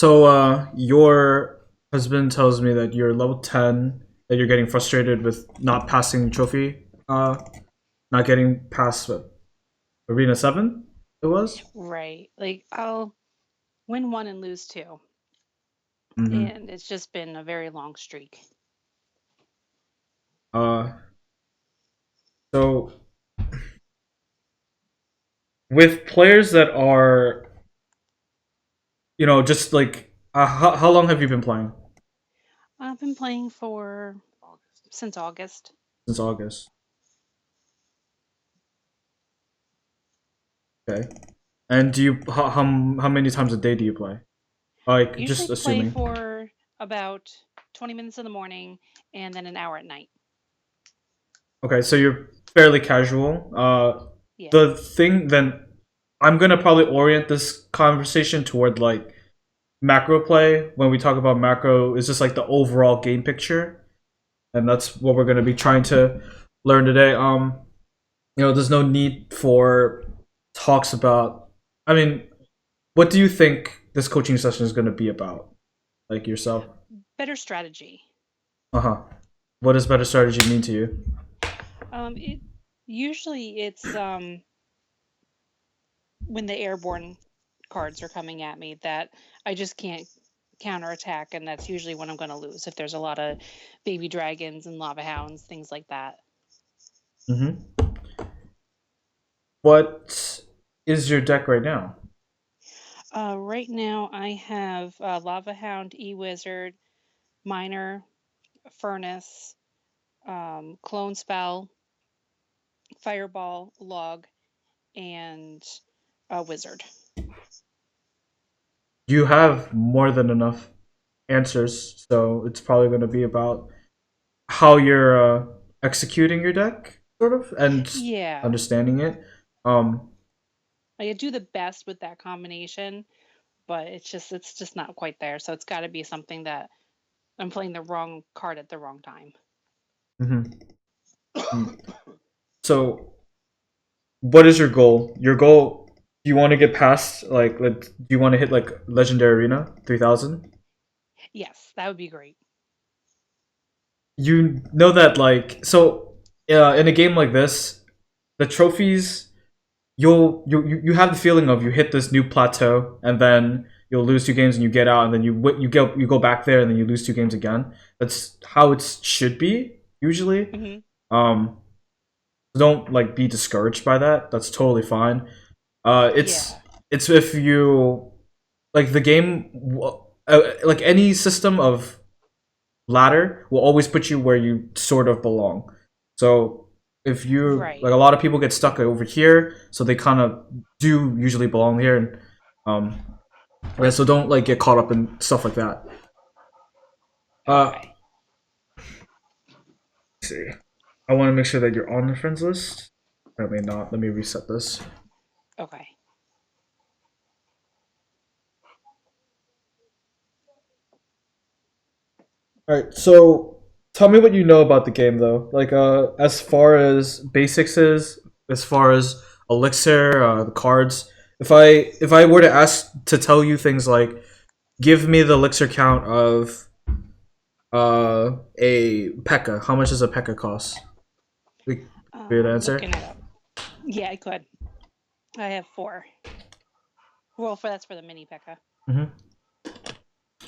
So your husband tells me that you're level 10, that you're getting frustrated with not passing trophy, not getting past what, arena 7 it was? Right. Like I'll win one and lose two. Mm-hmm. And it's just been a very long streak. Uh so with players that are, just like how long have you been playing? I've been playing for since August. Since August. Okay. And do you how many times a day do you play? Like Usually just play assuming. for about 20 minutes in the morning and then an hour at night. Okay, so you're fairly casual. Yeah. The thing then, I'm gonna probably orient this conversation toward like macro play. When we talk about macro, is just like the overall game picture, and that's what we're gonna be trying to learn today. There's no need for talks about. I mean, what do you think this coaching session is gonna be about? Like yourself. Better strategy. Uh huh. What does better strategy mean to you? It usually it's when the airborne cards are coming at me that I just can't counterattack, and that's usually when I'm going to lose. If there's a lot of baby dragons and lava hounds, things like that. Mm-hmm. What is your deck right now? Right now, I have Lava Hound, E Wizard, Miner, Furnace, Clone Spell, Fireball, Log, and Wizard. You have more than enough answers, so it's probably going to be about how you're executing your deck, sort of, and Yeah, understanding it. Um, I do the best with that combination, but it's just not quite there. So it's got to be something that I'm playing the wrong card at the wrong time. mhm. So, what is your goal? Your goal? Do you want to get past do you want to hit like Legendary Arena 3000? Yes, that would be great. You know that in a game like this, the trophies you have the feeling of you hit this new plateau and then you'll lose two games and you get out and then you go back there and then you lose two games again. That's how it should be usually. Hmm. Um, don't like be discouraged by that. That's totally fine. It's Yeah. it's if you like the game, like any system of ladder will always put you where you sort of belong. So if you Right. like, a lot of people get stuck over here, so they kind of do usually belong here, and um, yeah, so don't like get caught up in stuff like that. Uh, Okay. let's see. I want to make sure that you're on the friends list. Apparently not. Let me reset this. Okay. All right. So tell me what you know about the game, though. Like, as far as basics is, as far as elixir, the cards. If I were to ask to tell you things like, give me the elixir count of a P.E.K.K.A. How much does a P.E.K.K.A. cost? Weird answer. Looking it up. Yeah, I could. I have four. Well, that's for the mini P.E.K.K.A. Hmm.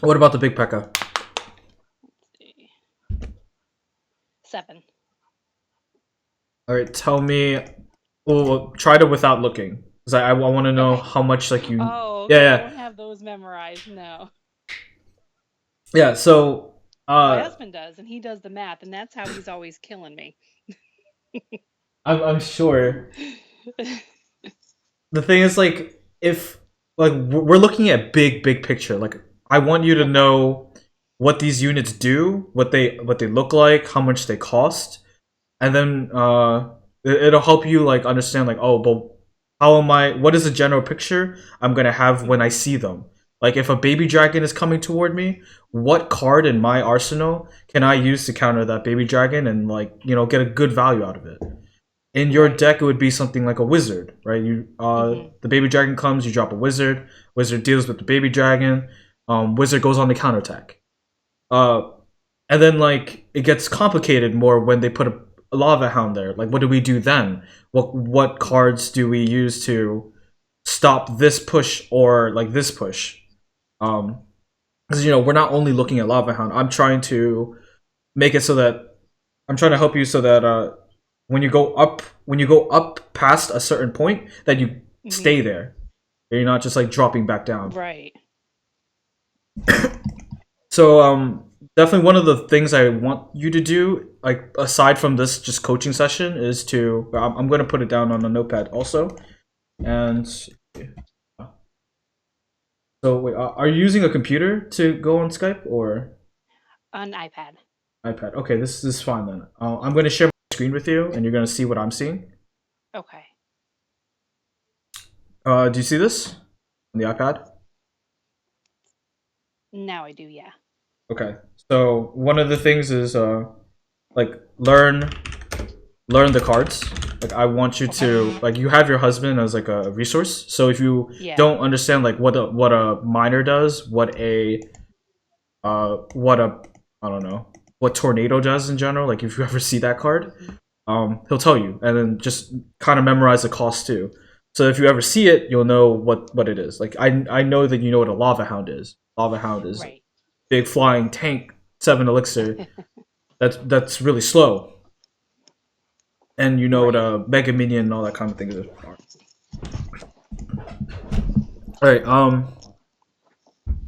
What about the big P.E.K.K.A.? See. Seven. All right, tell me. Well, try to without looking, because I want to know Okay. how much like you. Oh, Yeah, okay. I yeah, don't have those memorized. No. yeah. So, My uh, husband does, and he does the math, and that's how he's always killing me. I'm sure the thing is like, if like we're looking at big picture, like I want you to Okay. know what these units do, what they look like, how much they cost, and then it'll help you like understand like, oh, but how am I, what is the general picture I'm gonna have when I Hmm. see them. Like if a baby dragon is coming toward me, what card in my arsenal can I use to counter that baby dragon and like get a good value out of it. In your Right. deck, it would be something like a wizard, right? Hmm. The baby dragon comes, you drop a wizard. Wizard deals with the baby dragon. Wizard goes on the counterattack. Uh, and then like it gets complicated more when they put a lava hound there. Like, what do we do then? What cards do we use to stop this push or like this push? Because we're not only looking at lava hound. Make it so that I'm trying to help you so that when you go up past a certain point, that you Hmm. stay there. You're not just like dropping back down. Right. So definitely one of the things I want you to do, like aside from this just coaching session, is to I'm going to put it down on a notepad also. And so wait, are you using a computer to go on Skype or An iPad. iPad? Okay, this is fine then. I'm going to share my screen with you, and you're going to see what I'm seeing. Okay. Do you see this on the iPad? Now I do, yeah. Okay. So one of the things is like learn the cards. Like I want you Okay. to like you have your husband as like a resource. So if you Yeah. don't understand like what a miner does, what a I don't know what tornado does in general. Like if you ever see that card, Hmm. he'll tell you, and then just kind of memorize the cost too. So if you ever see it, you'll know what it is. Like I know that you know what a lava hound is. Lava hound is Right. big flying tank 7 elixir. That's really slow, and you know what Right. a mega minion and all that kind of things are. All right.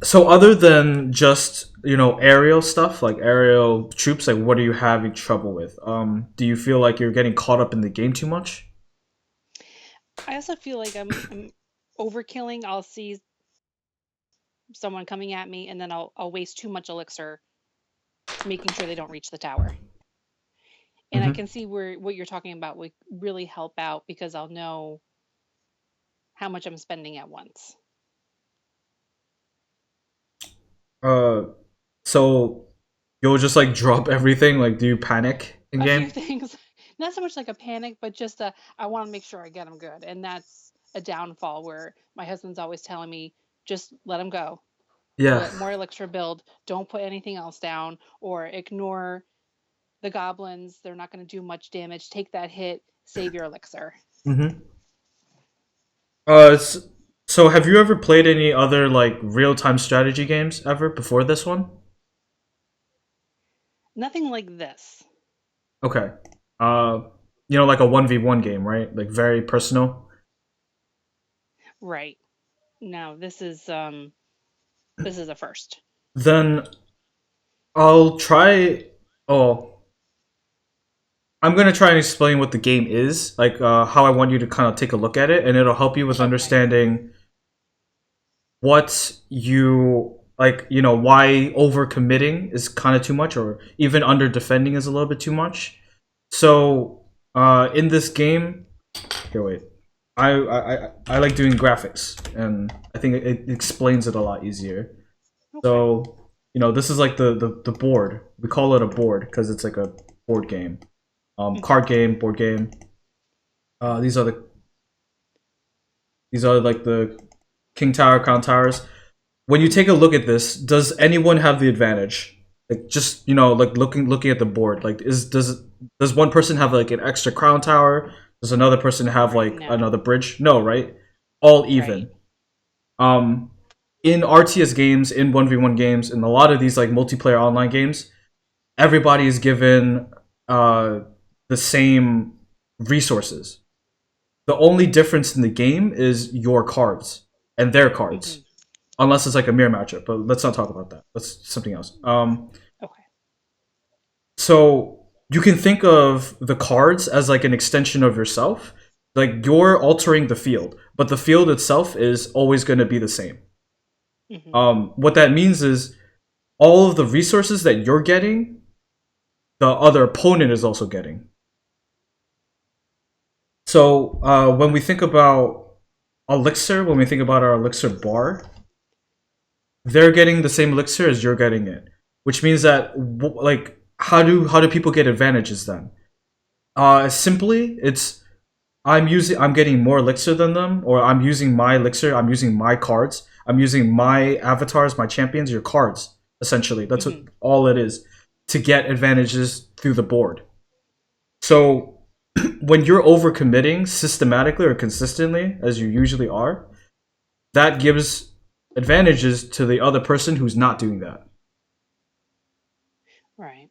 So other than just aerial stuff like aerial troops, like what are you having trouble with? Do you feel like you're getting caught up in the game too much? I also feel like I'm overkilling. I'll see someone coming at me, and then I'll waste too much elixir making sure they don't reach the tower. And I Mm-hmm. can see where what you're talking about would really help out because I'll know how much I'm spending at once. Uh, so you'll just like drop everything. Like, do you panic in A few game? things, not so much like a panic, but just I want to make sure I get them good. And that's a downfall where my husband's always telling me, just let them go. Yeah. Let more elixir build. Don't put anything else down or ignore the goblins. They're not going to do much damage. Take that hit, save your elixir. Mm-hmm. So have you ever played any other like real time strategy games ever before this one? Nothing like this. Okay. Uh, like a 1v1 game, right? Like very personal. Right. No, this is a first. Then I'll try. Oh, I'm gonna try and explain what the game is, like how I want you to kind of take a look at it, and it'll help you with Okay. understanding what you like. Why overcommitting is kind of too much, or even under defending is a little bit too much. So, in this game, here, wait. I like doing graphics, and I think it explains it a lot easier. Okay. So, this is like the board. We call it a board because it's like a board game, Hmm. card game, board game. Uh, these are the these are like the king tower, crown towers. When you take a look at this, does anyone have the advantage? Like just like looking at the board. Like does one person have like an extra crown tower? Does another person have Right. like No. another bridge? No, right? All Right. even. Um, in RTS games, in 1v1 games, in a lot of these like multiplayer online games, everybody is given uh, the same resources. The only difference in the game is your cards and their Hmm. cards, unless it's like a mirror matchup. But let's not talk about that. That's something else. Okay. So you can think of the cards as like an extension of yourself. Like you're altering the field, but the field itself is always going to be the same. Hmm. What that means is all of the resources that you're getting, the other opponent is also getting. So when we think about elixir, when we think about our elixir bar, they're getting the same elixir as you're getting it, which means that like how do people get advantages then? Simply, it's I'm getting more elixir than them, or I'm using my elixir, I'm using my cards, I'm using my avatars, my champions, your cards, essentially. That's what Hmm. all it is to get advantages through the board. So when you're overcommitting systematically or consistently, as you usually are, that gives advantages to the other person who's not doing that. Right.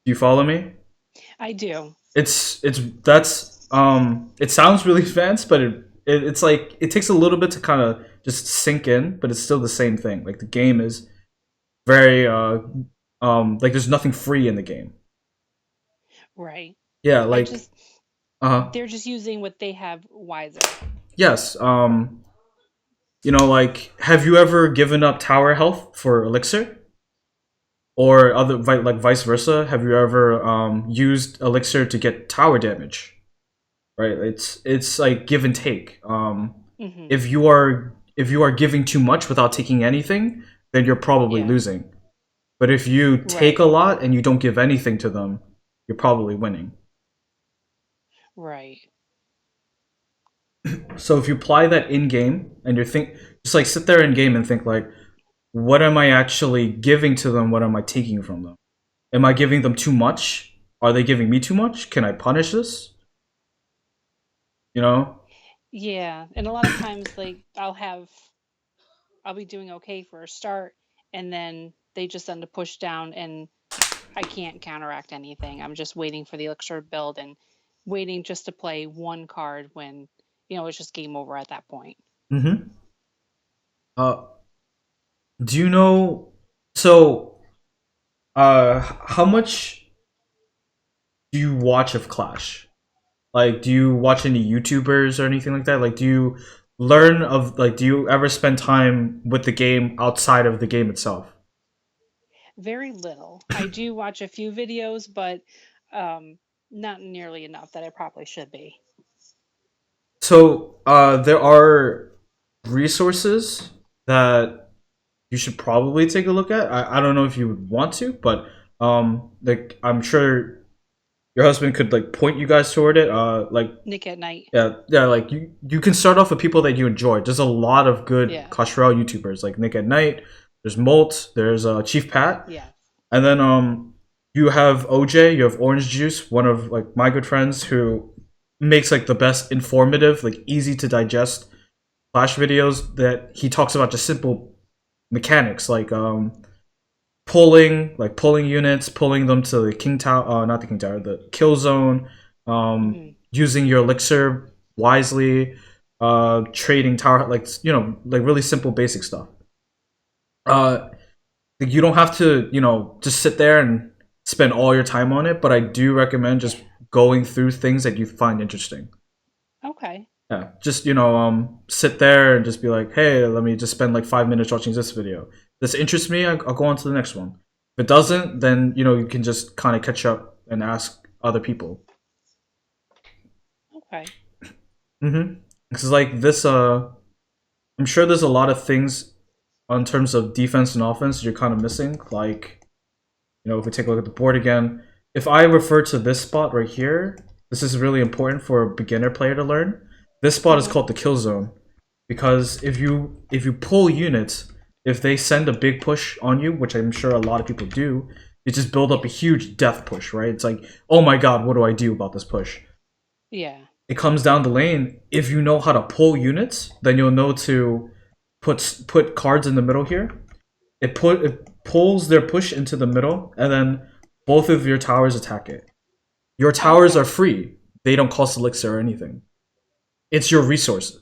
Do you follow me? I do. It's that's it sounds really advanced, but it's like it takes a little bit to kind of just sink in, but it's still the same thing. Like the game is very like there's nothing free in the game. Right. Yeah, I like just uh they're just using what they have wiser. yes, like have you ever given up tower health for elixir? Or other like vice versa, have you ever used elixir to get tower damage? Right, it's like give and take. Hmm. If you are giving too much without taking anything, then you're probably Yeah. losing. But if you take a Right. lot and you don't give anything to them, you're probably winning. Right. So if you apply that in game and you think, just like sit there in game and think like, what am I actually giving to them? What am I taking from them? Am I giving them too much? Are they giving me too much? Can I punish this? You know? Yeah. And a lot of times, like, I'll be doing okay for a start, and then they just send a push down, and I can't counteract anything. I'm just waiting for the elixir to build and waiting just to play one card when, it's just game over at that point. Mm-hmm. Uh, do you know? So, how much do you watch of Clash? Like, do you watch any YouTubers or anything like that? Like, do you learn of like? Do you ever spend time with the game outside of the game itself? Very little. I do watch a few videos, but um, not nearly enough that I probably should be. So, there are resources that you should probably take a look at. I don't know if you would want to, but like I'm sure your husband could like point you guys toward it. Like Nick at Night. yeah, like you can start off with people that you enjoy. There's a lot of good Yeah. Clash Royale YouTubers like Nick at Night. There's Molt. There's Chief Pat, Yes. and then you have OJ. You have Orange Juice, one of like my good friends who makes like the best informative, like easy to digest Clash videos that he talks about just simple mechanics like pulling units, pulling them to the king tower, not the king tower, the kill zone, Hmm. using your elixir wisely, trading tower, like like really simple basic stuff. Uh, you don't have to, just sit there and spend all your time on it, but I do recommend Yeah. just going through things that you find interesting. Okay. Yeah, just sit there and just be like, hey, let me just spend like 5 minutes watching this video. This interests me. I'll go on to the next one. If it doesn't, then you can just kind of catch up and ask other people. Okay. Mm-hmm. Because like this, I'm sure there's a lot of things in terms of defense and offense you're kind of missing. Like if we take a look at the board again, if I refer to this spot right here, this is really important for a beginner player to learn. This spot is Hmm. called the kill zone because if you pull units, if they send a big push on you, which I'm sure a lot of people do, you just build up a Yeah. huge death push, right? It's like, oh my god, what do I do about this push? Yeah. It comes down the lane. If you know how to pull units, then you'll know to put cards in the middle here. It pulls their push into the middle, and then both of your towers attack it. Your towers are Okay. free; they don't cost elixir or anything. It's your resource.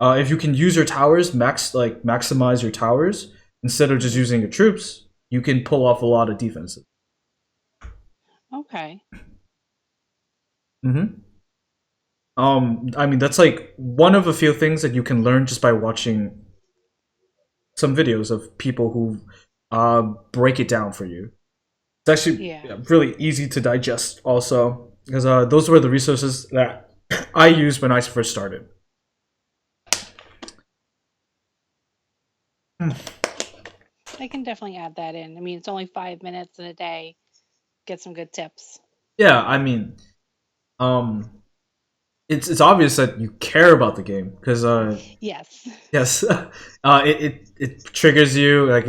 If you can use your towers, maximize your towers instead of just Hmm. using your troops, you can pull off a lot of defenses. Okay. Mm-hmm. I mean that's like one of a few things that you can learn just by watching some videos of people who break it down for you. It's actually Yeah. really easy to digest, also, because those were the resources that I used when I first started. I can definitely add that in. I mean, it's only 5 minutes in a day. Get some good tips. Yeah, I mean, um, it's obvious that you care about the game because Yes. yes, it triggers you like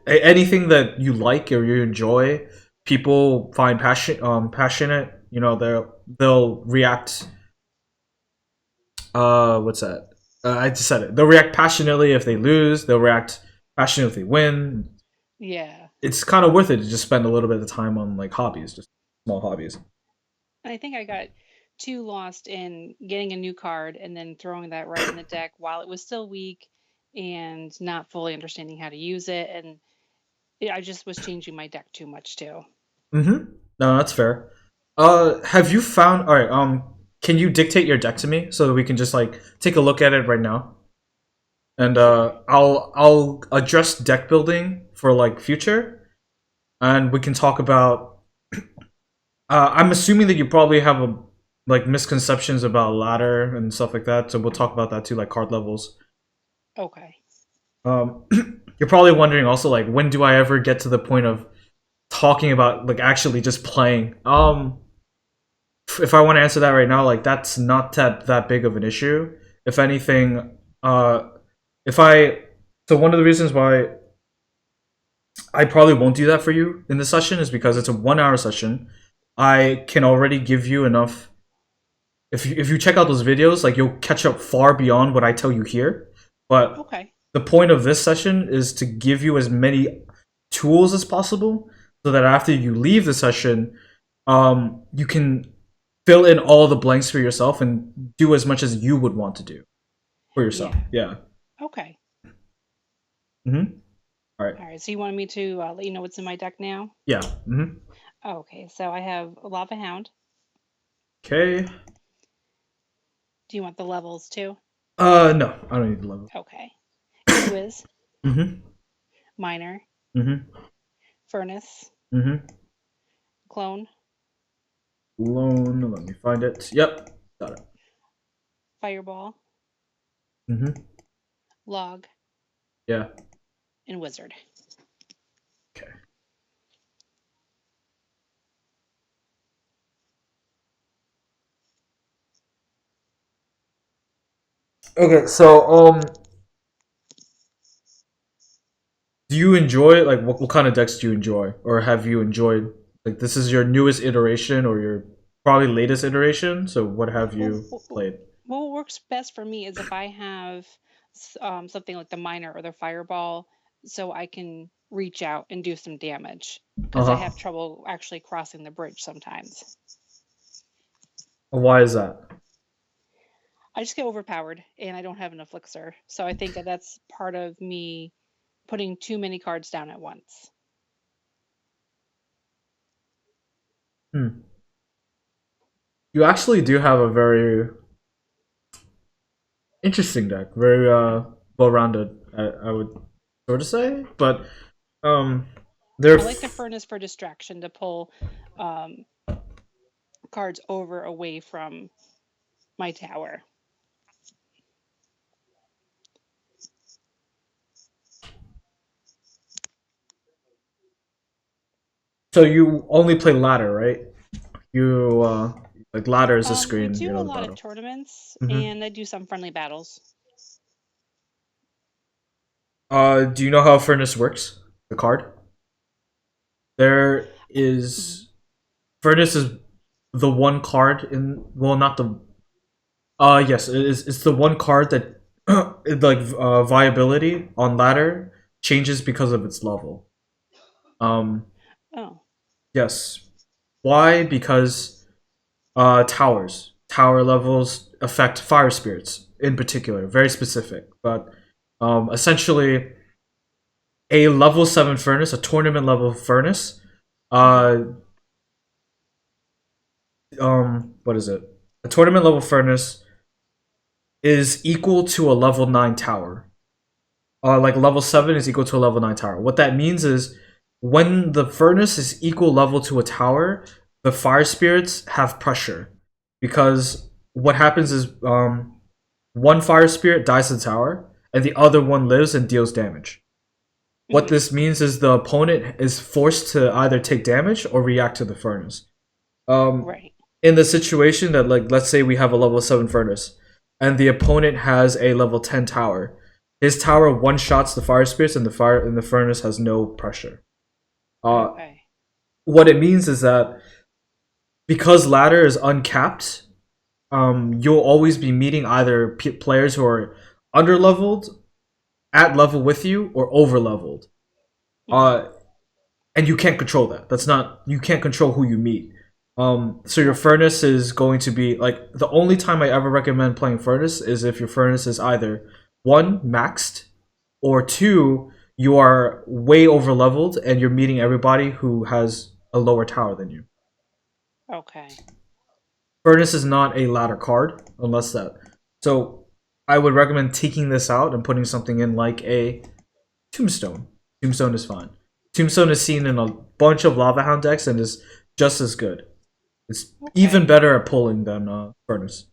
anything that you like or you enjoy. People find passionate. You know they'll react. What's that? I just said it. They'll react passionately if they lose. They'll react passionately if they win. Yeah. It's kind of worth it to just spend a little bit of time on like hobbies, just small hobbies. I think I got too lost in getting a new card and then throwing that right in the deck while it was still weak and not fully understanding how to use it. And I just was changing my deck too much too. Mm-hmm. No, that's fair. Have you found? All right. Can you dictate your deck to me so that we can just like take a look at it right now? And Sure. I'll address deck building for like future, and we can talk about. I'm assuming that you probably have a like misconceptions about ladder and stuff like that, so we'll talk about that too, like card levels. Okay. Um, you're probably wondering also like when do I ever get to the point of talking about like actually just playing? If I want to answer that right now, like that's not that big of an issue. If anything, if I so one of the reasons why I probably won't do that for you in this session is because it's a 1 hour session. I can already give you enough. If you check out those videos, like you'll catch up far beyond what I tell you here. But Okay. the point of this session is to give you as many tools as possible, so that after you leave the session, you can fill in all the blanks for yourself and do as much as you would want to do for yourself. Yeah. Yeah. Okay. Mm-hmm. All right. All right. So you wanted me to let you know what's in my deck now? Yeah. Mm-hmm. Okay. So I have a Lava Hound. Okay. Do you want the levels too? No, I don't need the level. Okay. Inquis, Mm-hmm. Miner, Mm-hmm. Furnace, Mm-hmm. Clone, Loan. Let me find it. Yep. Got it. Fireball, Mm-hmm. Log, Yeah. and Wizard. Okay. Okay. So, do you enjoy like what kind of decks do you enjoy, or have you enjoyed like this is your newest iteration or your probably latest iteration? So, what have Well, you played? what works best for me is if I have something like the Miner or the Fireball, so I can reach out and do some damage Uh because I have huh. trouble actually crossing the bridge sometimes. Why is that? I just get overpowered and I don't have enough elixir. So I think that that's part of me putting too many cards down at once. Hmm. You actually do have a very interesting deck, very well rounded. I would sort of say, but um, they're I like the Furnace for distraction to pull um, cards over away from my tower. so you only play ladder, right? You like ladder is a We screen, you do know a the lot of battle. tournaments Hmm. and I do some friendly battles. Do you know how Furnace works? The card. There Mhm. is Furnace is the one card in well, not the yes, it is. It's the one card that like viability on ladder changes because of its level. Um, Oh, yes. Why? Because tower levels affect fire spirits in particular, very specific. But essentially, a level 7 furnace, a tournament level furnace, hmm, uh, what is it? A tournament level furnace is equal to a level 9 tower. Like level 7 is equal to a level 9 tower. What that means is when the furnace is equal level to a tower, the fire spirits have pressure. Because what happens is one fire spirit dies in the tower, and the other one lives and deals damage. What hmm, this means is the opponent is forced to either take damage or react to the furnace. Um, right. in the situation that, like, let's say we have a level 7 furnace and the opponent has a level 10 tower. His tower one shots the fire spirits, and the furnace has no pressure. Uh, Okay. what it means is that because ladder is uncapped, you'll always be meeting either players who are under leveled, at level with you, or over leveled. Hmm. Uh, and you can't control that. That's not You can't control who you meet. So your Okay. furnace is going to be like, the only time I ever recommend playing furnace is if your furnace is either one maxed, or two, you are way over leveled and you're meeting everybody who has a lower tower than you. Okay. Furnace is not a ladder card unless that. So I would recommend taking this out and putting something in like a tombstone. Tombstone is fine. Tombstone is seen in a bunch of Lava Hound decks and is just as good. It's even Okay. better at pulling than Furnace.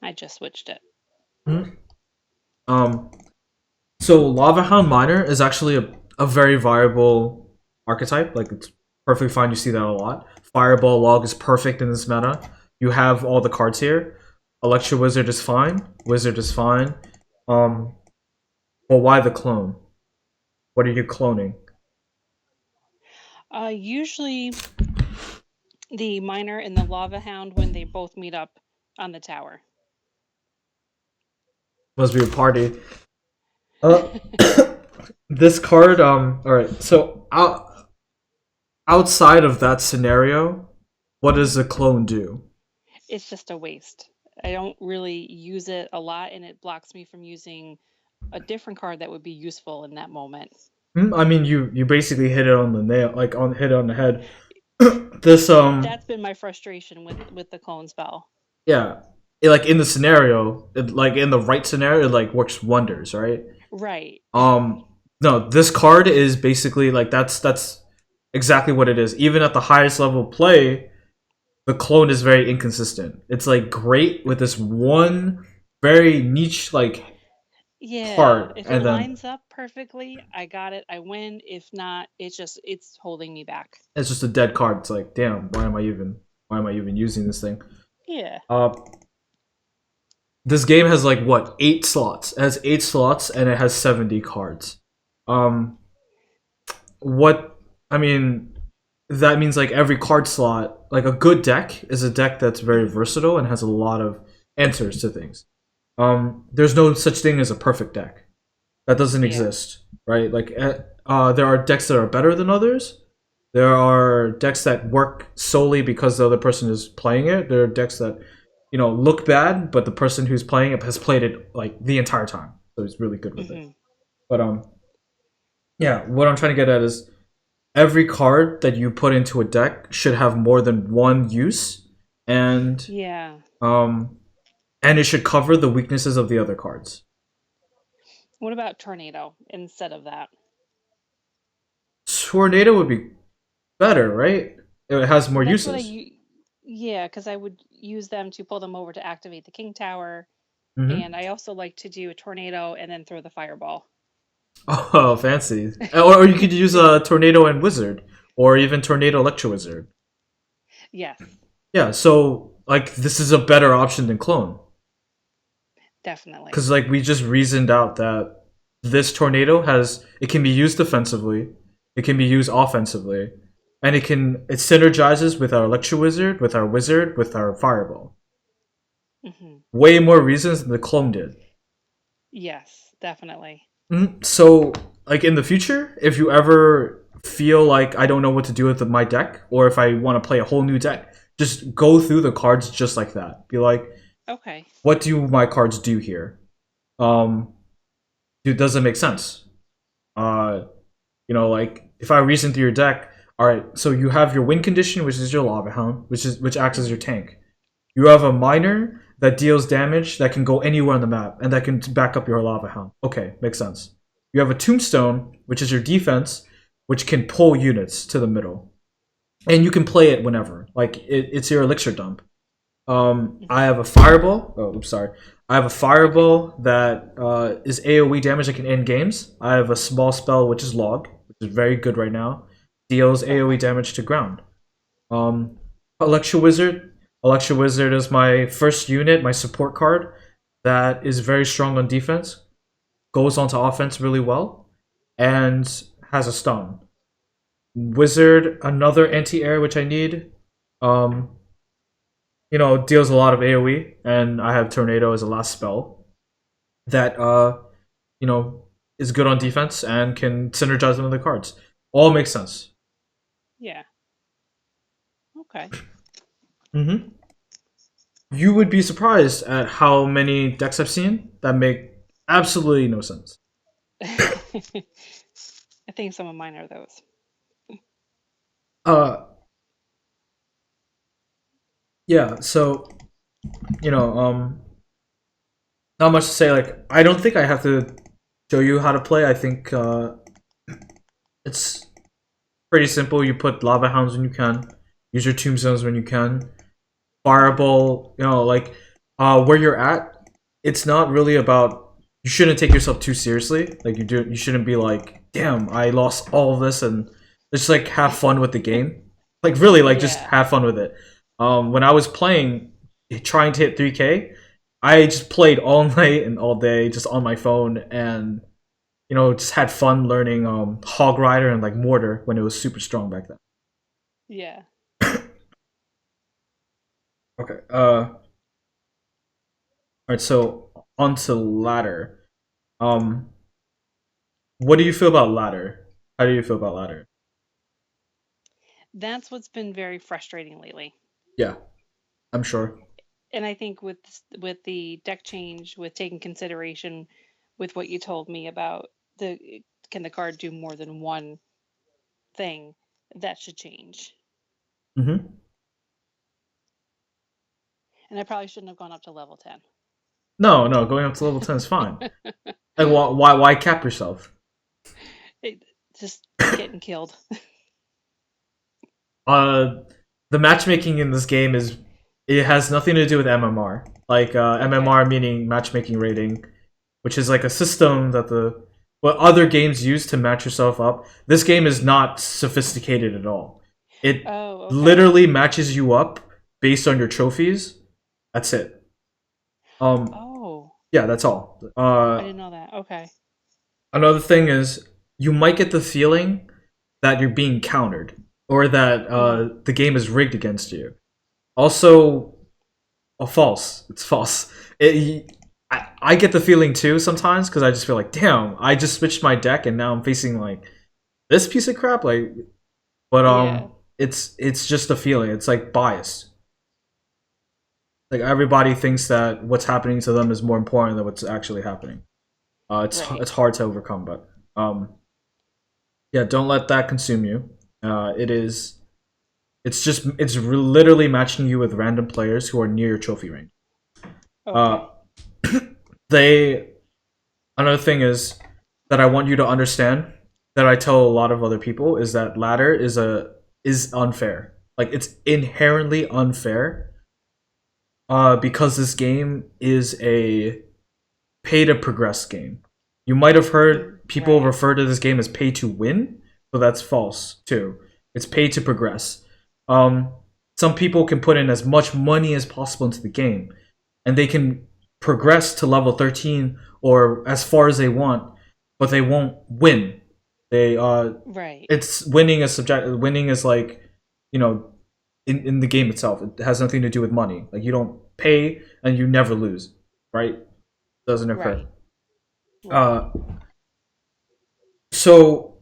I just switched it. Mhm. Um, so Lava Hound Miner is actually a very viable archetype. Like, it's perfectly fine. You see that a lot. Fireball Log is perfect in this meta. You have all the cards here. Electro Wizard is fine. Wizard is fine. Um, but why the clone? What are you cloning? Usually the miner and the lava hound when they both meet up on the tower. Must be a party. Uh, this card. All right. So outside of that scenario, what does a clone do? It's just a waste. I don't really use it a lot, and it blocks me from using a different card that would be useful in that moment. I mean, you basically hit it on the nail, like on hit it on the head. this That's been my frustration with the clone spell. Yeah, like in the scenario, like in the right scenario, it like works wonders, right? Right. Um, no, this card is basically like, that's exactly what it is. Even at the highest level play, the clone is very inconsistent. It's like great with this one very niche like Yeah. part, If it and then lines up perfectly, I got it. I win. If not, it's holding me back. it's just a dead card. It's like, damn, why am I even using this thing? Yeah. Uh, this game has like what, 8 slots? It has 8 slots and it has 70 cards. Um, what I mean, that means like every card slot, like a good deck is a deck that's very Hmm. versatile and has a lot of answers to things. There's no such thing as a perfect deck. That doesn't Yeah. exist, right? Like, there are decks that are better than others. There are decks that work solely because the other person is playing it. There are decks that, look bad, but the person who's playing it has played it like the entire time, so he's really good with it. Hmm. But yeah, what I'm trying to get at is every card that you put into a deck should have more than one use, and Yeah. um, and it should cover the weaknesses of the other cards. What about tornado instead of that? Tornado would be better, right? It has more That's what uses. yeah, because I would use them to pull them over to activate the king tower, Hmm. and I also like to do a tornado and then throw the fireball. Oh, fancy. Or you could use a tornado and wizard, or even tornado electro wizard. Yes, Yeah, so like this is a better option than clone, definitely. because like we just reasoned out that this tornado has it can be used defensively, it can be used offensively, and it synergizes with our electro wizard, with our wizard, with our fireball. Hmm. Way more reasons than the clone did. Yes, definitely. So, like in the future, if you ever feel like I don't know what to do with my deck, or if I want to play a whole new deck, just go through the cards just like that. Be like, Okay. what do my cards do here? Um, does it make sense? Uh, like if I reason through your deck, all right. So you have your win condition, which is your lava hound, which acts as your Hmm. tank. You have a miner that deals damage that can go anywhere on the map and that can back up your lava hound. Okay, makes sense. You have a tombstone, which is your defense, which can pull units to the middle, and you can play it whenever. Like, it's your elixir dump. I Hmm. have a fireball. Oh, I'm sorry. I have a Okay. fireball that is AOE damage that can end games. I have a small spell which is log, which is very good right now. Deals AOE Okay. damage to ground. Um, Electro Wizard. Electro Wizard is my first unit, my support card that is very strong on defense, goes onto offense really well, and has a stun. Wizard, another anti-air which I need. Um, deals a lot of AoE, and I have Tornado as a last spell that you know, is good on defense and can synergize with other cards. All makes sense. Yeah. Okay. Mm-hmm. You would be surprised at how many decks I've seen that make absolutely no sense. I think some of mine are those. Uh, yeah. So you know, not much to say. Like, I don't think I have to show you how to play. I think it's pretty simple. You put lava hounds when you can. Use your tombstones when you can. Fireball. Like where you're at. It's not really about. You shouldn't take yourself too seriously. Like you do. You shouldn't be like, damn, I lost all of this, and just like have fun with the game. Like really, like just Yeah. have fun with it. When I was playing, trying to hit 3K, I just played all night and all day just on my phone, and just had fun learning Hog Rider and like Mortar when it was super strong back then. Yeah. Okay. All right. So on to ladder. Um, what do you feel about ladder? How do you feel about ladder? That's what's been very frustrating lately. Yeah, I'm sure. And I think with the deck change, with taking consideration with what you told me about the can the card do more than one thing, that should change. Hmm. And I probably shouldn't have gone up to level 10. No, no, going up to level 10 is fine. Like, why cap yourself? It, just getting killed. Uh, the matchmaking in this game is it has nothing to do with MMR. Like Okay. MMR meaning matchmaking rating, which is like a system that the what other games use to match yourself up. This game is not sophisticated at all. It Oh, okay. literally matches you up based on your trophies. That's it. Um, Oh, yeah, that's all. I didn't know that. Okay. Another thing is you might get the feeling that you're being countered or that Hmm. the game is rigged against you. Also, false. It's false. I get the feeling too sometimes because I just feel like, damn, I just switched my deck and now I'm facing like this piece of crap. Like, but Yeah. it's just a feeling. It's like bias. Like everybody thinks that what's happening to them is more important than what's actually happening. Right. It's hard to overcome, but yeah, don't let that consume you. It is. It's literally matching you with random players who are near your trophy range. Uh, Okay. they Another thing is that I want you to understand that I tell a lot of other people is that ladder is unfair. Like it's inherently unfair. Because this game is a pay to progress game. You might have heard people Right. refer to this game as pay to win, so that's false too. It's pay to progress. Um, some people can put in as much money as possible into the game, and they can progress to level 13 or as far as they want, but they won't win. They Right. It's winning is subject. Winning is like, you know, in the game itself. It has nothing to do with money. Like you don't pay and you never lose, right? Doesn't occur. Right. Right. Uh, so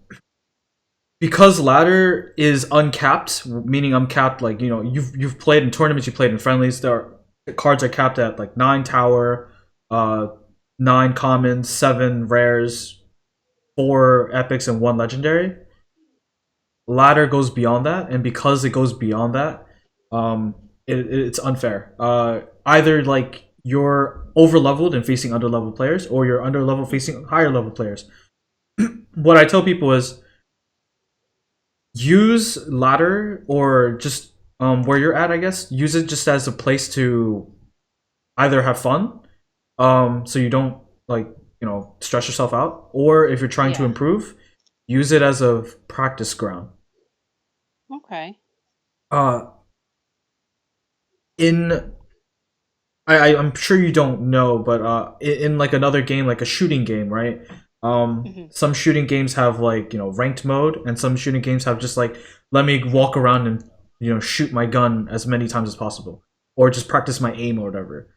because ladder is uncapped, meaning uncapped, like you've played in tournaments, you played in friendlies. The cards are capped at like 9 tower, uh, 9 commons, 7 rares, 4 epics, and 1 legendary. Ladder goes beyond that, and because it goes beyond that, it's unfair. Either like you're over leveled and facing under level players, or you're under level facing higher level players. What I tell people is use ladder or just where you're at. I guess use it just as a place to either have fun, so you don't like stress yourself out, or if you're trying to Yeah. improve, use it as a practice ground. Okay. Uh, in I'm sure you don't know, but in like another game, like a shooting game, right? Hmm. Some shooting games have like ranked mode, and some shooting games have just like let me walk around and shoot my gun as many times as possible, or just practice my aim or whatever.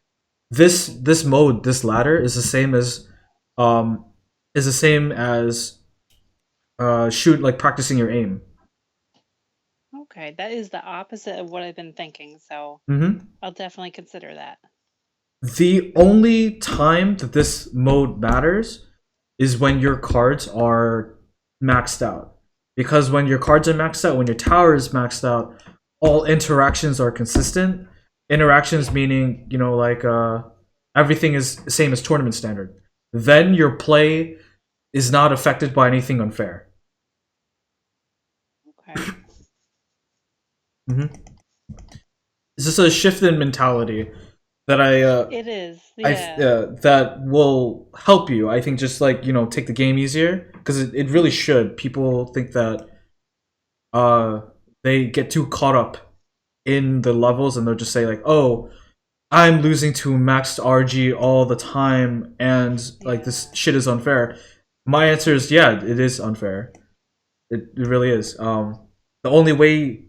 Hmm. This mode, this ladder, um is the same as shoot like practicing your aim. Okay, that is the opposite of what I've been thinking, so Hmm. I'll definitely consider that. The only time that this mode matters is when your cards are maxed out. Because when your cards are maxed out, when your tower is maxed out, all interactions are consistent. Interactions Yeah. meaning, like everything is the same as tournament standard. Then your play is not affected by anything unfair. Okay. Mm-hmm. It's just a shift in mentality that It is. I Yeah. that will help you. I think just like take the game easier because it really Hmm. should. People think that uh they get too caught up in the levels and they'll just say like, oh, I'm losing to maxed RG all the time and like Yeah. this shit is unfair. My answer is yeah, it is unfair. It really is. The only way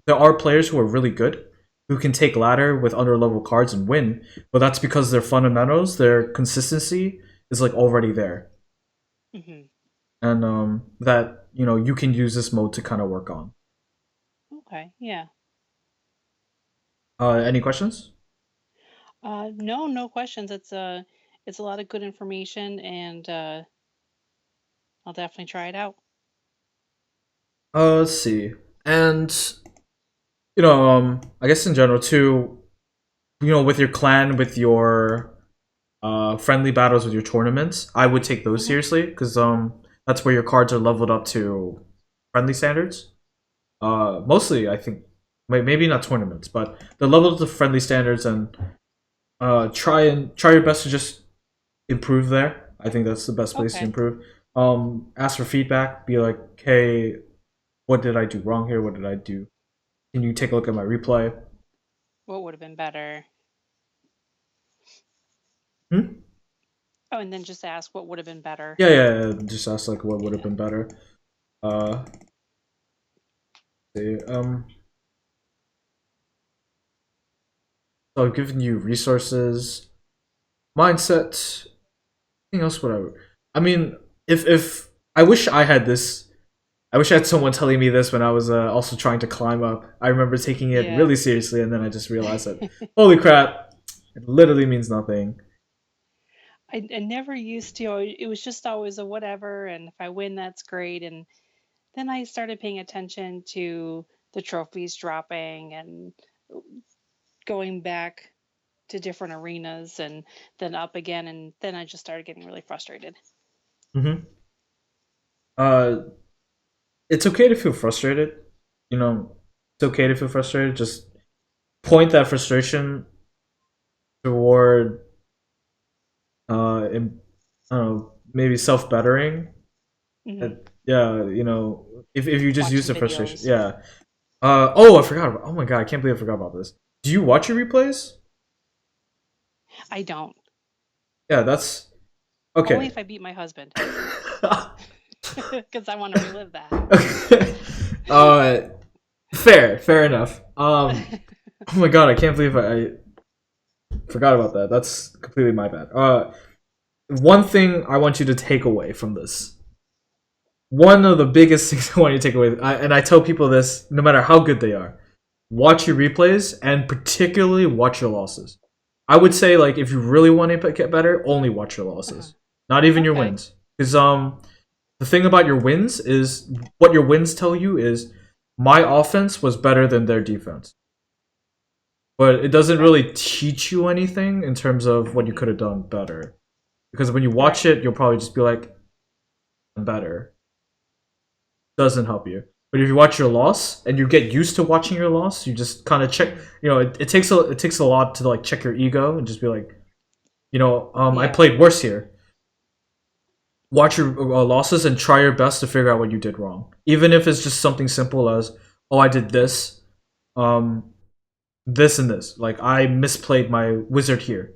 there are players who are really good who can take ladder with under level cards and win, but that's because their fundamentals, their consistency is like already there, Hmm. and that you can use this mode to kind of work on. Okay. Yeah. Any questions? No, no questions. It's a lot of good information, and I'll definitely try it out. Let's see. And I guess in general too, with your clan, with your friendly battles, with your tournaments, I would take those Hmm. seriously because that's where your cards are leveled up to friendly standards. Mostly, I think, maybe not tournaments, but the level of the friendly standards, and try your best to just improve there. I think that's the best place to Okay. improve. Ask for feedback. Be like, hey, what did I do wrong here? What did I do? Can you take a look at my replay? What would have been better? Hmm? Oh, and then just ask what would have been better. Yeah. Just ask like what would have Yeah. been better. Uh, see, so I've given you resources, mindset. Anything else? Whatever. I mean, if I wish I had this. I wish I had someone telling me this when I was also trying to climb up. I remember taking it Yeah. really seriously, and then I just realized that, holy crap, it literally means nothing. I never used to. It was just always a whatever, and if I win, that's great. And then I started paying attention to the trophies dropping and going back to different arenas and then up again, and then I just started getting really frustrated. Hmm. Uh, it's okay to feel frustrated. It's okay to feel frustrated. Just point that frustration toward, in, I don't know, maybe self bettering. Hmm. Yeah, if you just use Watching the frustration, videos. yeah. Oh, I forgot about. Oh my god, I can't believe I forgot about this. Do you watch your replays? I don't. Yeah, that's Only okay. if I beat my husband, because I want to relive that. Okay. Uh, fair enough. Oh my god, I can't believe I forgot about that. That's completely my bad. One thing I want you to take away from this. One of the biggest things I want you to take away, and I tell people this no matter how good they are, watch your replays and particularly watch your losses. I would say like if you really want to get better, only watch your Uh-huh. losses, not even your Okay. wins. Because the thing about your wins is what your wins tell you is my offense was better than their defense. But it doesn't Right. really teach you anything in terms of what you Hmm. could have done better. Because when you watch Right. it, you'll probably just be like, I'm better. Doesn't help you. But if you watch your loss and you get used to watching your loss, you just kind of check. Hmm. It takes a lot to like check your ego and just be like, I Yeah. played worse here. Watch your losses and try your best to figure out what you did wrong, even if it's just something simple as, oh, I did this. Um, this and this. Like I misplayed my wizard here.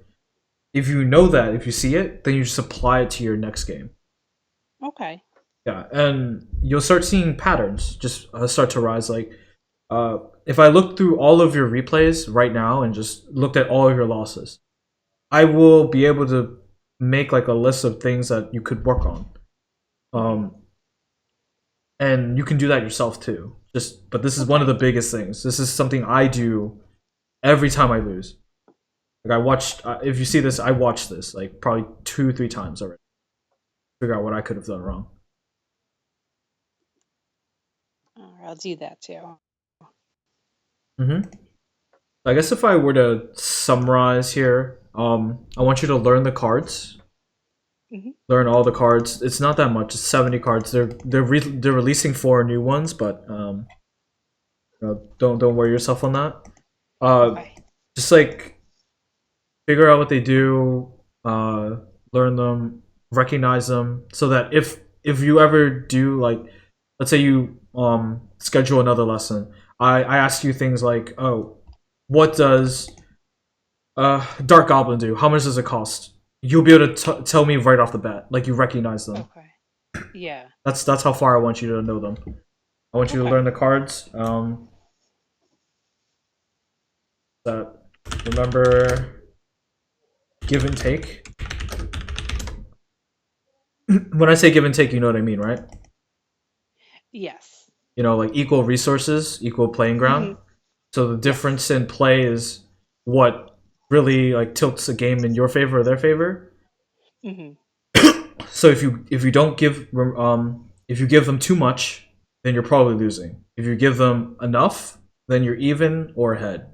If you know that, if you see it, then you just apply it to your next game. Okay. Yeah, and you'll start seeing patterns just start to rise. Like, if I look through all of your replays right now and just looked at all of your losses, I will be able to make like a list of things that you could work on. Hmm. Um, and you can do that yourself too. Just, but this is one of Okay. the biggest things. This is something I do every time I lose. Like I watched, if you see this, I watched this like probably 2, 3 times already. Figure out what I could have done wrong. All right, I'll do that too. Mm-hmm. I guess if I were to summarize here, I want you to learn the cards, Hmm. learn all the cards. It's not that much. It's 70 cards. They're releasing 4 new ones, but don't worry yourself on that. Uh, Okay. just like figure out what they do, learn them, recognize them, so that if you ever do like, let's say you schedule another lesson, I ask you things like, oh, what does Dark Goblin do? How much does it cost? You'll be able to tell me right off the bat, like you recognize them. Okay. Yeah. That's how far I want you to know them. I want you to learn Okay. the cards. That remember give and take. When I say give and take, you know what I mean, right? Yes. You know, like equal resources, equal playing ground. Hmm. So the Yes. difference in play is what really like tilts a game in your favor or their favor. Hmm. So if you don't give if you give them too much, then you're probably losing. If you give them enough, then you're even or ahead.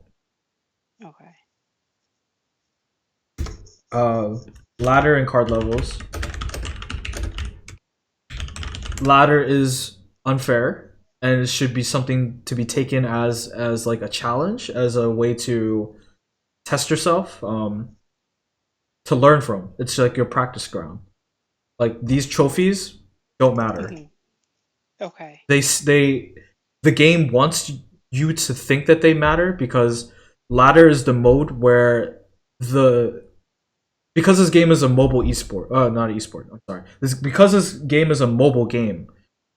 Okay. Uh, ladder and card levels. Ladder is unfair, and it should be something to be taken as like a challenge, as a way to test yourself, to learn from. It's like your practice ground. Like these trophies don't matter. Hmm. Okay. They the game wants you to think that they matter because ladder is the mode where the because this game is a mobile esport, not esport. I'm sorry. Because this game is a mobile game,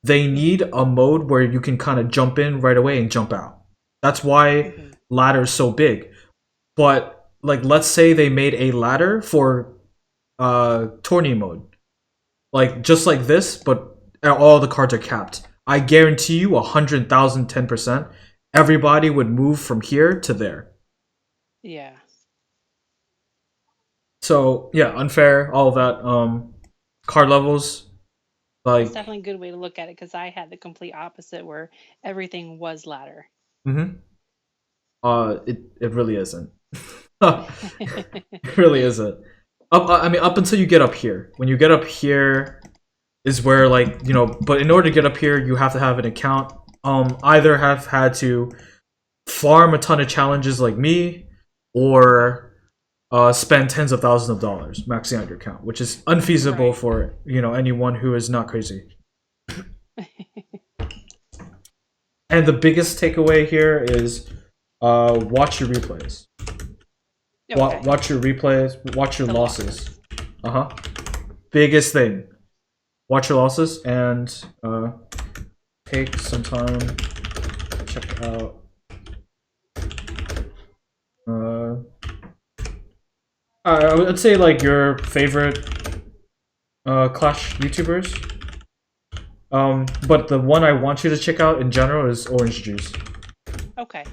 they Hmm. need a mode where you can kind of jump in right away and jump out. That's why Hmm. ladder is so big. But like, let's say they made a ladder for tourney mode, like just like this, but all the cards are capped. I guarantee you, 100,000, 10%, everybody would move from here to there. Yeah. So yeah, unfair, all of that. Card levels, That's like, definitely a good way to look at it because I had the complete opposite where everything was ladder. mm-hmm. It really isn't. It really isn't. I mean, up until you get up here. When you get up here, is where like But in order to get up here, you have to have an account. Either have had to farm a ton of challenges like me, or spend tens of thousands of dollars maxing out your account, which is unfeasible Right. for anyone who is not crazy. And the biggest takeaway here is watch your replays. Okay. Watch your replays. Watch your The losses. losses. Uh huh. Biggest thing. Watch your losses and take some time to check out. Uh, I would say like your favorite Clash YouTubers. But the one I want you to check out in general is Orange Juice. Okay.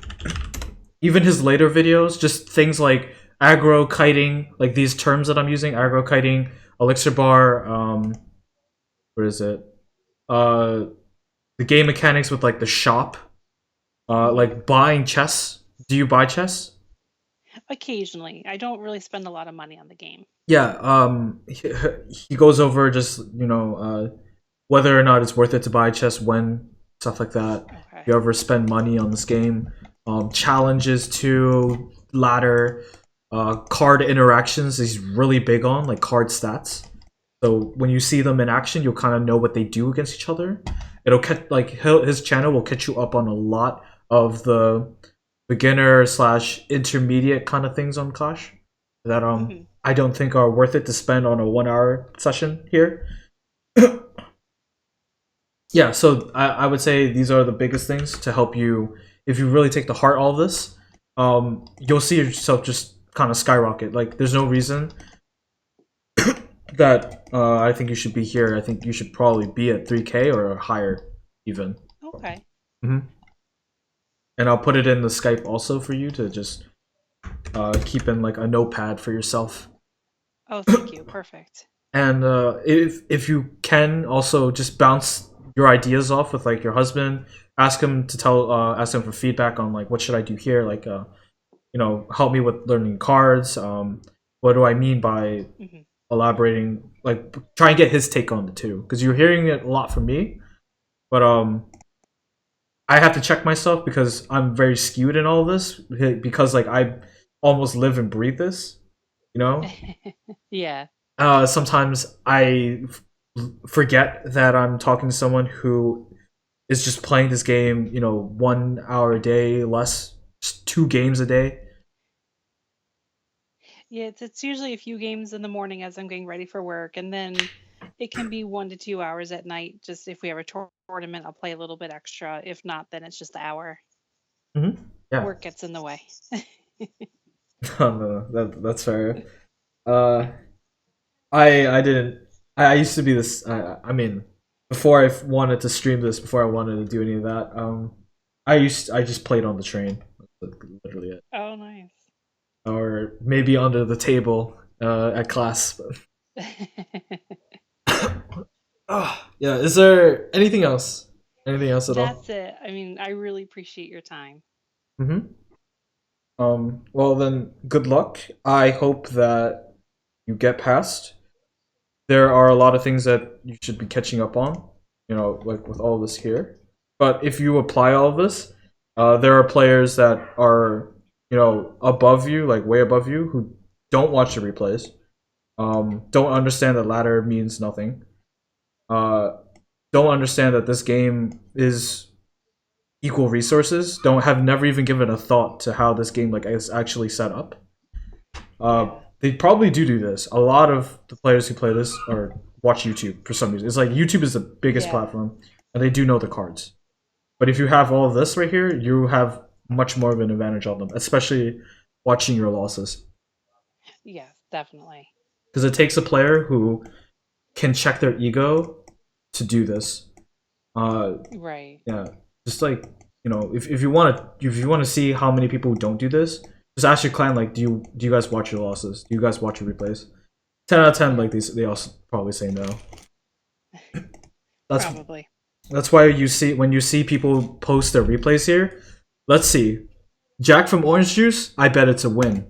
Even his later videos, just things like aggro kiting, like these terms that I'm using, aggro kiting, elixir bar, what is it? Uh, the game mechanics with like the shop, Hmm. like buying chess. Do you buy chess? Occasionally. I don't really spend a lot of money on the game. Yeah. He goes over just whether or not it's worth it to buy chess, when stuff like that. If Okay. you ever spend money on this game, challenges to ladder, card interactions. He's really big on like card stats. So when you see them in action, you'll kind of know what they do against each other. It'll catch like his channel will catch you up on a lot of the beginner slash intermediate kind of things on Clash that Hmm. I don't think are worth it to spend on a 1 hour session here. Yeah, so I would say these are the biggest things to help you if you really take to heart all of this. You'll see yourself just kind of skyrocket. Like, there's no reason that I think you should be here. I think you should probably be at 3K or higher, even. Okay. Hmm. And I'll put it in the Skype also for you to just keep in like a notepad for yourself. Oh, thank you. Perfect. And if you can also just bounce your ideas off with like your husband, ask him for feedback on like what should I do here, like help me with learning cards. What do I mean by Hmm. elaborating? Like try and get his take on it too, because you're hearing it a lot from me, but I have to check myself because I'm very skewed in all this because like I almost live and breathe this, you know. Yeah. Sometimes I forget that I'm talking to someone who is just playing this game, 1 hour a day, less, just 2 games a day. Yeah, it's usually a few games in the morning as I'm getting ready for work, and then it can be 1 to 2 hours at night. Just if we have a tournament, I'll play a little bit extra. If not, then it's just the hour. Yeah, Work gets in the way. no, that's fair. Uh, I didn't. I used to be this. I mean, before I wanted to stream this, before I wanted to do any of that, I just played on the train. That's literally it, Oh, nice. or maybe under the table at class. Oh, yeah. Is there anything else? Anything else at all? That's it. I mean, I really appreciate your time. Mm-hmm. Well then, good luck. I hope that you get past. There are a lot of things that you should be catching up on, like with all this here. But if you apply all of this, there are players that are, above you, like way above you, who don't watch the replays, don't understand that ladder means nothing, uh, don't understand that this game is equal resources, don't have never even given a thought to how this game like is actually set up. Yeah. They probably do this. A lot of the players who play this are watch YouTube for some reason. It's like YouTube is the biggest Yeah. platform, and they do know the cards. But if you have all of this right here, you have much more of an advantage on them, especially watching your losses. Yes, definitely. Because it takes a player who can check their ego to do this. Uh, Right. yeah, just like if you want to see how many people who don't do this, just ask your clan like, do you guys watch your losses? Do you guys watch your replays? 10 out of 10, Yeah. like these, they also probably say no. That's Probably. that's why you see when you see people post their replays here. Let's see, Jack from Orange Juice. I bet it's a win.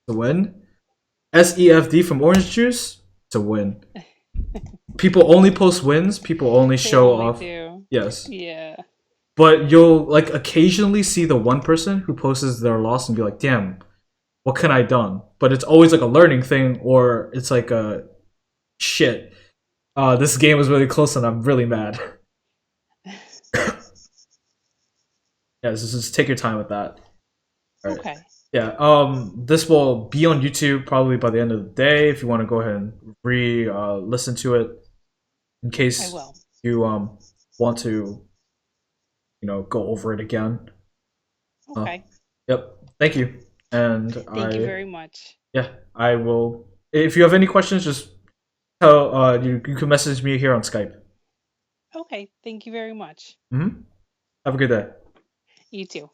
To win. SEFD from Orange Juice. To win. People only post wins. People only They show only off. do. Yes, Yeah. but you'll like occasionally see the one person who posts their loss and be like, "Damn, what can I done?" But it's always like a learning thing, or it's like a shit. This game was really close, and I'm really mad. Yeah, just take your time with that. All right. Okay. Yeah. This will be on YouTube probably by the end of the day. If you want to go ahead and listen to it, in I case will. you want to, go over it again. Uh, Okay. yep. Thank you. And Thank you very much. yeah, I will. If you have any questions, just tell you can message me here on Skype. Okay. Thank you very much. Hmm. Have a good day. You too.